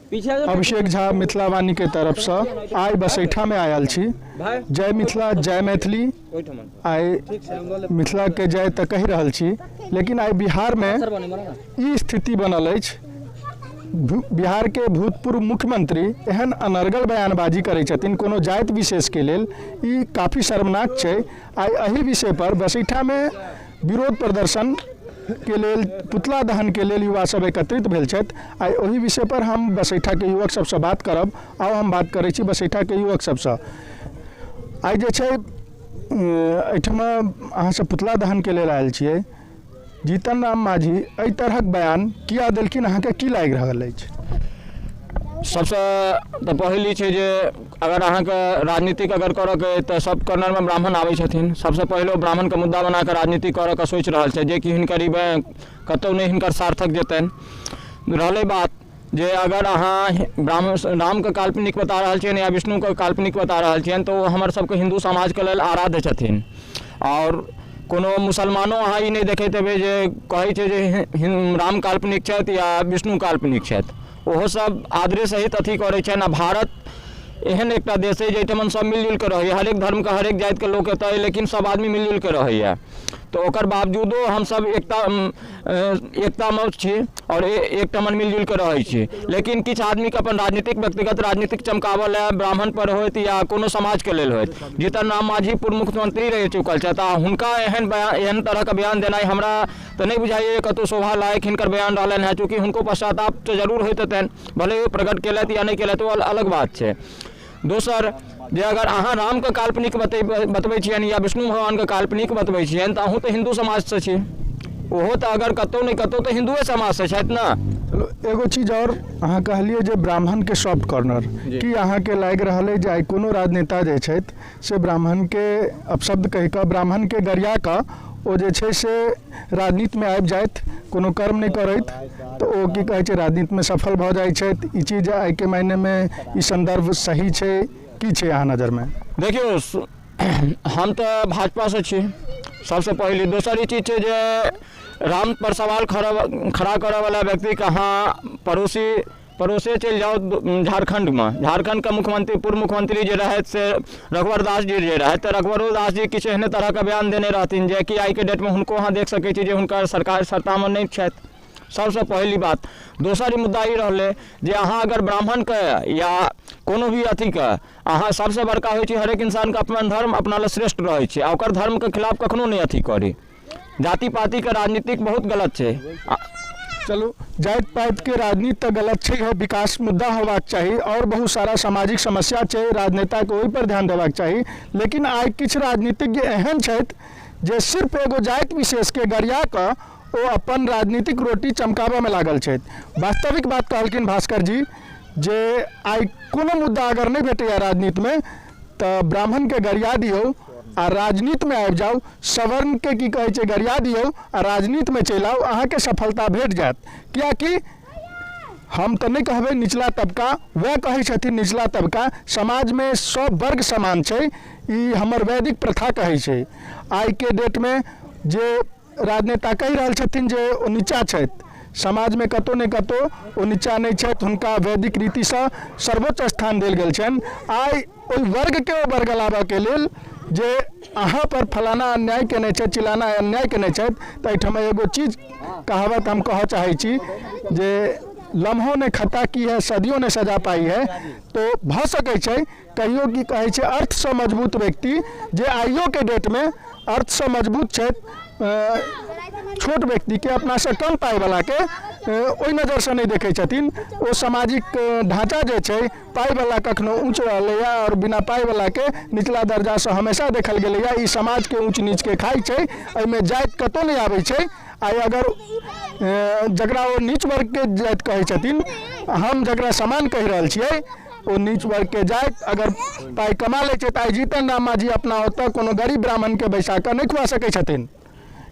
अभिषेक झा मिथिला वाणी के तरफ से आई बसैठा में आयल छी। जय मिथिला जय मैथिली आई मिथिला के जय तो कही रहल छी, लेकिन आई बिहार में ई स्थिति बनल अछि। बिहार के भूतपूर्व मुख्यमंत्री एहन अनर्गल बयानबाजी करै छथिन कोनो जाति विशेष के लेल, ई काफी शर्मनाक छै। आई एही विषय पर बसैठा में विरोध प्रदर्शन के लेल पुतला दहन के लेल युवा सब एकत्रित भेल छथि। आई ओही विषय पर हम बसैठा के युवक सबसे बात करब। आओ हम बात करै छी बसैठा के युवक सबसे। आई जे छै एहिठमा अहाँ सब पुतला दहन के लेल आयल छियै, जीतन राम मांझी एहि तरहक बयान किया देलखिन, अहाँके की लागि रहल अछि? सबसे तो पहली है जे अगर अहाँके राजनीतिक अगर करके तो सब कर्नर में ब्राह्मण आबै छथिन। सबसे पहले ब्राह्मण के मुद्दा बना के राजनीति करे के सोच रहल छै, जे कि हिनकर कतौ नहीं हिनकर सार्थक जेतन। रहले बात जे अगर अहाँ ब्राह्मण राम के काल्पनिक बता रहल छियन या विष्णु के काल्पनिक बता रहल छियन तो हमर सबके हिंदू समाज के लेल आराध्य छथिन। और कोनो मुसलमानो अहाँ ई नहीं देखैत हेबै जे कहै छै जे राम काल्पनिक छथि या विष्णु काल्पनिक छथि। ओहो सब आदरे सहित अथी करे छन। आ भारत एहन एकटा देश है जैठमन सब मिलजुल के रहे, हरेक धर्म का हरेक जाति के लोग एतऽ, लेकिन सब आदमी मिलजुल के रहे। तो ओकर बावजूदो हम सब एकता में छी और एकटा मन मिलजुल के रहे छी। लेकिन किछ आदमी के अपन राजनीतिक व्यक्तिगत राजनीतिक चमकावल है, ब्राह्मण पर होत या कोनो समाज के लेल होत। जीतन राम मांझी पूर्व मुख्यमंत्री रह चुकल छथि, हुनका एहन तरह के बयान देनाइ हमरा तो नहीं बुझाइए कतौ शोभा लायक हिनकर बयान रहलन है। चूँकि हुनको पश्चाताप तो जरूर होइत हेतनि, भले प्रकट केलथि या नहीं केलथि वो अलग बात छै। दोसर जे अगर अहाँ राम के काल्पनिक बतबै छियन या विष्णु भगवान के काल्पनिक बतबै छियन तो अहूँ तो हिंदू समाज से छी, ओहो तो अगर कतौ नहीं कतौ तो हिंदुए समाज से छथि ना। एगो चीज और अहाँ कहलिए जे ब्राह्मण के सॉफ्ट कॉर्नर की अहाँ के लागि रहल है जे आई कोनो राजनेता जे छथि से ब्राह्मण के अपशब्द कहि कऽ ब्राह्मण के गरिया कऽ ओ जे छै से राजनीति में आबि जाइत, कोनो कर्म नहीं करैत तो ओ की कहै छै राजनीति में सफल भऽ जाइ छथि। ई चीज आई के मायने में ई संदर्भ सही छै की छै अहाँ नजर में? देखियो हम तो भाजपा से छी सबसे पहले। दोसर ई चीज है जे राम पर सवाल खड़ा करे वाला व्यक्ति कहाँ पड़ोसे चल जाओ झारखंड में। झारखंड का मुख्यमंत्री पूर्व मुख्यमंत्री जे रहे से रघुवर दास जी जे रहे, तो रघुवर दास जी किछु एहने तरह का बयान देने रहथिन जे कि आई के डेट में हुनको अहाँ देख सकै छी जे हुनकर सरकार सत्ता में नहीं छथि। सबसे पहली बात। दोसर मुद्दा ई रहले जे अहाँ अगर ब्राह्मण के या कोनो भी अथी के अहाँ सबसे बड़का होइ छै हरेक इंसान के अपन धर्म अपना ले श्रेष्ठ रहे छै, ओकर धर्म के खिलाफ कखनो नहीं अथी करी। जाति पाति के राजनीतिक बहुत गलत छै। चलो जाति पाति के राजनीति तो गलत है, विकास मुद्दा होबाक चाहिए और बहुत सारा सामाजिक समस्या है, राजनेता के ओहि पर ध्यान देबाक चाहिए। लेकिन आई किछ राजनीतिज्ञ एहन छथि जे सिर्फ एगो जाति विशेष के गरिया कऽ ओ अपन राजनीतिक रोटी चमकाबे में लागल छथि। वास्तविक बात कहलखिन भास्कर जी जे आई कोनो मुद्दा अगर नहीं भेटैया राजनीति में तो ब्राह्मण के गरिया दियौ आ राजनीति में आबि जाओ, सवर्ण के की कहै छै गरिया दियौ आ राजनीति में चलि आओ, अहाँ के सफलता भेट जायत। कियाकि हम तो नहीं कहबै निचला तबका, वह कहै छथिन निचला तबका समाज में सब वर्ग समान छै, ई हमर वैदिक प्रथा कहै छै। आई के डेट में जे राजनेता कहि रहल छथिन जे ओ नीचा छथि, समाज में कतौ ने कतौ ओ नीचा नहीं छथि, हुनका वैदिक रीति से सर्वोच्च स्थान देल गेल छनि। आई ओहि वर्ग के बरगलाबऽ के लेल जे अहाँ पर फलाना अन्याय केने छथि, चिलाना अन्याय केने छथि, तो एहिठाम एगो चीज कहावत हम कहऽ चाहै छी जे लम्हों ने खता की है सदियों ने सजा पाई है। तो भऽ सकै छै कहियो की कहै छै अर्थ से मजबूत व्यक्ति जे आइयो के डेट में अर्थ से मजबूत छथि, छोट व्यक्ति के अपना से कम पाई वाला के ओहि नजर से नहीं देखे छथिन। ओ सामाजिक ढांचा जे छै पाई वाला कखनो ऊँच रहलैया और बिना पाई वाला के निचला दर्जा से हमेशा देखल गेलैया। ई समाज के ऊँच नीच के खाई छै, एहिमे जाति कतौ नहीं आबै छै। आई अगर जकरा ओ नीच वर्ग के जाति कहै छथिन, हम जकरा समान कहि रहल छियै ओ नीच वर्ग के जाति अगर पाई कमा लै छै तऽ आई जीतन राम मांझी अपना ओतऽ कोनो गरीब ब्राह्मण के बैसा कऽ नहीं खुआ सकै छथिन।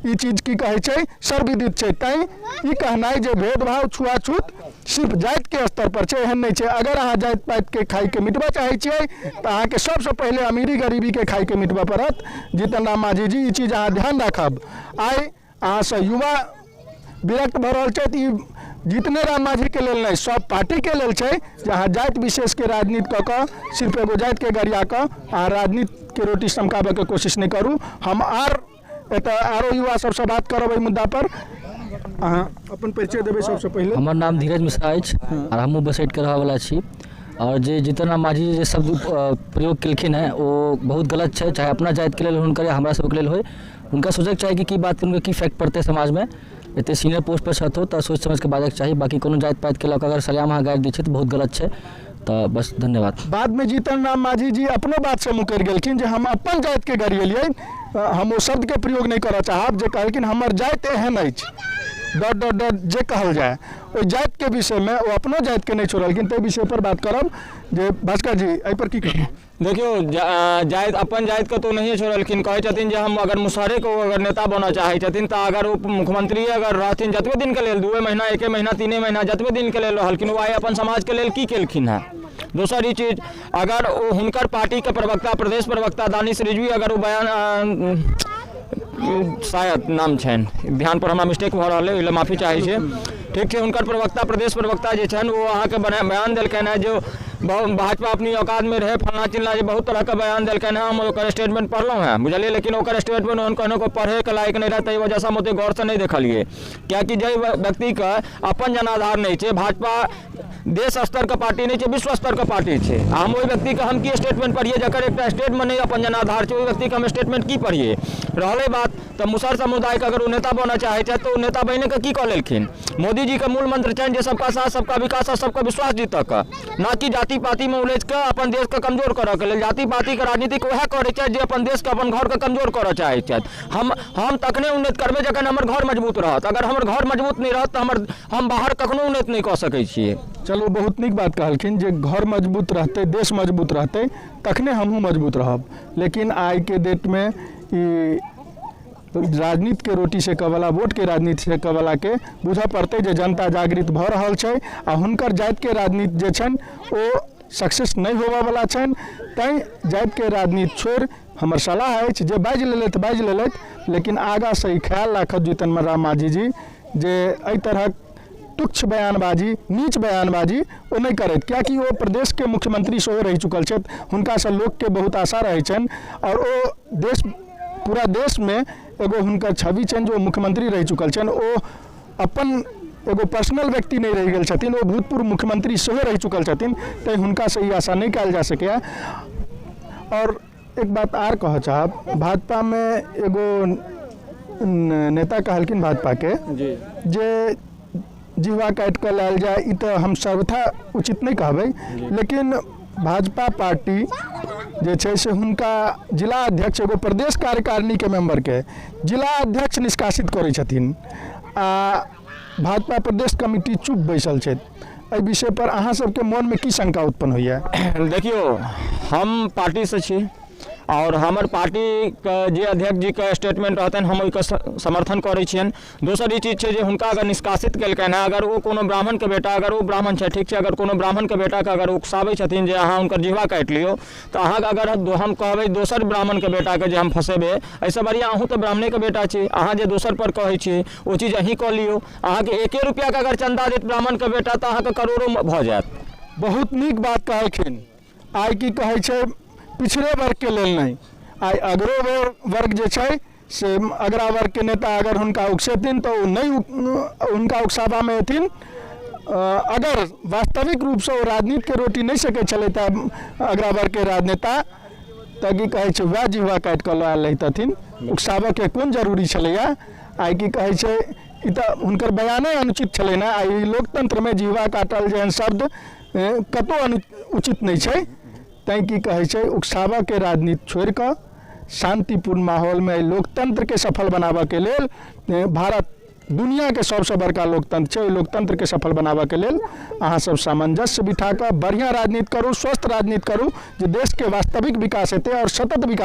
ई चीज की कहै छै सर्वविदित छै। तैं ई कहनाइ जे भेदभाव छुआछूत सिर्फ जाति के स्तर पर छै एहन नहीं छै। अगर अहाँ जाति पाति के खाई के मिटबऽ चाहै छियै तऽ अहाँ के सबसे पहले अमीरी गरीबी के खाई के मिटबऽ पड़त। जीतन राम मांझी जी ई चीज अहाँ ध्यान राखब। आई अहाँ से युवा विरक्त भऽ रहल छथि, ई जितने राम माझी के लेल नहीं सब पार्टी के लेल छै, जहाँ जाति विशेष के राजनीति कऽ कऽ सिर्फ एगो जाति के गरिया कऽ अहाँ राजनीति के रोटी चमकाबे के कोशिश नहीं करू। हम आरो युवा सबसे बात करब एहि मुद्दा पर। अहाँ अपन परिचय देबै सबसे पहले। हमर नाम धीरज मिश्रा अछि और हमहूँ बसैट के रहऽ वाला छी। और जे जीतन राम माझी जे शब्द प्रयोग केलखिन हैं वो बहुत गलत है, चाहे अपना जाति के लेल हुनकर या हमरा सबके लेल होय। हुनका सोचैके चाही कि की बात उनका की फैक्ट पड़तै समाज में। एते सीनियर पोस्ट पर छथि तऽ सोच समझ के बाजैके चाही। बाकी कोनो जाति पाति के लऽ कऽ अगर सलाम अहाँ गाड़ि दै छी तऽ बहुत गलत छै। तो बस धन्यवाद। बाद में जीतन राम माझी जी अपनो बात से मुकर गेलखिन जे हम अपन जाति के गरियलियै, हम ओ शब्द के प्रयोग नहीं करऽ चाहब जे कहलखिन हमर जाति एहन अछि डॉट जे कहल जाए ओहि जाति के विषय में वो अपनो जाति के नहीं छोड़लखिन। ताहि विषय पर बात करब जे भास्कर जी एहि पर की कहू। देखियो जाति अपन जाति के तो नहीं छोड़लखिन, कहै छथिन जे हम अगर मुसहरे को अगर नेता बनना चाहै छथिन तऽ अगर उप मुख्यमंत्री अगर रहथिन जतबे दिन के लेल 2 महीना 1 महीना 3 महीना जतबे दिन के लेल रहलखिन वो आइ अपन समाज के लेल की केलखिन है। दोसर ई चीज अगर वो हुनकर पार्टी के प्रवक्ता प्रदेश प्रवक्ता दानिश रिजवी अगर वो बयान शायद नाम छन ध्यान पर हमरा मिस्टेक भऽ रहल है, ओहि लेल माफी चाहै छै। ठीक छै, हुनकर प्रवक्ता प्रदेश प्रवक्ता जे छन वो अहाँके बयान देलकनि है जो भाजपा अपनी औकात में रहे फलना चिल्ला जे बहुत तरह का बयान देलकनि है। हम ओकर स्टेटमेंट पढ़लहुँ हैं बुझलिए, लेकिन ओकर स्टेटमेंट हुनकर को पढ़े के लायक नहीं रहे, ताहि वजह से हम ओते गौर से नहीं देखलिए। कियाकि जे व्यक्ति का अपन जनाधार नहीं है, भाजपा देश स्तर का पार्टी नहीं है विश्व स्तर का पार्टी है, हम वही व्यक्ति का हम की स्टेटमेंट पढ़िए जकर एक स्टेटमेंट नहीं अपन जनाधार है, वही व्यक्ति का हम स्टेटमेंट की पढ़िए। रही बात तो मुसहर समुदाय का अगर वो नेता बनना चाहे तो वो नेता बने का की कह लेलखिन। मोदी जी का मूल मंत्र छनि जे सबका साथ सबका विकास और सबका विश्वास जीतऽ का, ना कि जाति पाति में उलझ के अपन देश के कमजोर करऽ के लेल। जाति पाति के राजनीति वह करे छथि जे अपन देश के अपन घर के कमजोर करऽ चाहे छथि। हम तखने उन्नति करबै जखन हमर घर मजबूत रहत, अगर हमर घर मजबूत नहीं रहत तो हम बाहर कखनो उन्नति नहीं कऽ सकै छियै। चलो बहुत नीक बात कहलखिन जे घर मजबूत रहते देश मजबूत रहते तखने हमहूँ मजबूत रहब। लेकिन आइ के डेट में ई राजनीति के रोटी से कवला वोट के राजनीति से कवला के बुझऽ पड़ते जे जनता जागृत भऽ रहल छै आ हुनकर जाति के राजनीति जे छनि ओ सक्सेस नहीं होबऽ वाला छनि। तैं जाति के राजनीति छोड़ि हमर सलाह अछि जे बाजि लेलथि, लेकिन आगाँ से ई ख्याल राखब जीतन राम माझी जी जे एहि तरहक तुच्छ बयानबाजी नीच बयानबाजी वो नहीं करत, कियाकि वो प्रदेश के मुख्यमंत्री सेहो रहि चुकल छथि। हुनका से लोक के बहुत आशा रहै छनि और वो पूरा देश में एगो हुनकर छवि छनि जो मुख्यमंत्री रहि चुकल छनि। ओ अपन एगो पर्सनल व्यक्ति नहीं रहि गेल छथिन, वो भूतपूर्व मुख्यमंत्री सेहो रहि चुकल छथिन, तैं हुनका से ई आशा नहीं कयल जा सकैए। और एक बात आर कहऽ चाहब, भाजपा में एगो नेता कहलखिन भाजपा के जे जीवा काटि कऽ लायल जाए, ई तऽ हम सर्वथा उचित नहीं कहबै। लेकिन भाजपा पार्टी जे छै से हुनका जिला अध्यक्ष एगो प्रदेश कार्यकारिणी के मेंबर के जिला अध्यक्ष निष्कासित करै छथिन आ भाजपा प्रदेश कमिटी चुप बैसल छै। एहि विषय पर अहाँ सबके मन में की शंका उत्पन्न होइए? देखियो हम पार्टी से छी और हमर पार्टी के जे अध्यक्ष जी के स्टेटमेंट रहतन हम ओहिके समर्थन करै छियनि। दोसर ई चीज छै जे हुनका अगर निष्कासित केलकनि हैं, अगर वो कोनो ब्राह्मण के बेटा अगर वो ब्राह्मण छै ठीक छै, अगर कोनो ब्राह्मण के बेटा के अगर उकसाबै छथिन जे अहाँ हुनकर जिह्वा काटि लियौ तऽ अहाँके अगर हम कहबै दोसर ब्राह्मण के बेटा के जे हम फंसेबै एहिसँ बढ़िया अहूँ तऽ ब्राह्मणे के बेटा छी, अहाँ जे दोसर पर कहै छी ओ चीज अहीं कऽ लियौ। अहाँके 1 रुपया के अगर चंदा देत ब्राह्मण के बेटा तऽ अहाँके करोड़ों भऽ जायत। बहुत नीक बात कहलखिन। आइ की कहै छै पिछड़े वर्ग के लेल नहीं, आई अगरो वर्ग जे छै से अगरा वर्ग के नेता अगर हुनका उकसेथिन तो नहीं हुनका उकसाबा में एथिन। अगर वास्तविक रूप से राजनीति के रोटी नहीं सके छलै तऽ अगरा वर्ग के राजनेता तऽ की कहै छै वएह जिह्वा काटि कऽ लऽ लैतथिन, उकसाबऽ के कोन जरूरी छलैया। आइ की कहै छै ई तऽ हुनकर बयाने अनुचित छलै ने। आइ लोकतंत्र में जिह्वा काटल जेहन शब्द कतौ उचित नहीं छै। तैं की कहै छै उकसाबऽ के राजनीति छोड़ि कऽ शांतिपूर्ण माहौल में लोकतंत्र के सफल बनाबऽ के लेल, भारत दुनिया के सबसे बड़का लोकतंत्र छै, लोकतंत्र के सफल बनाबऽ के लेल अहाँ सब सामंजस्य बिठा कऽ बढ़िया राजनीति करू, स्वस्थ राजनीति करू जे देश के वास्तविक विकास हेतै और सतत विकास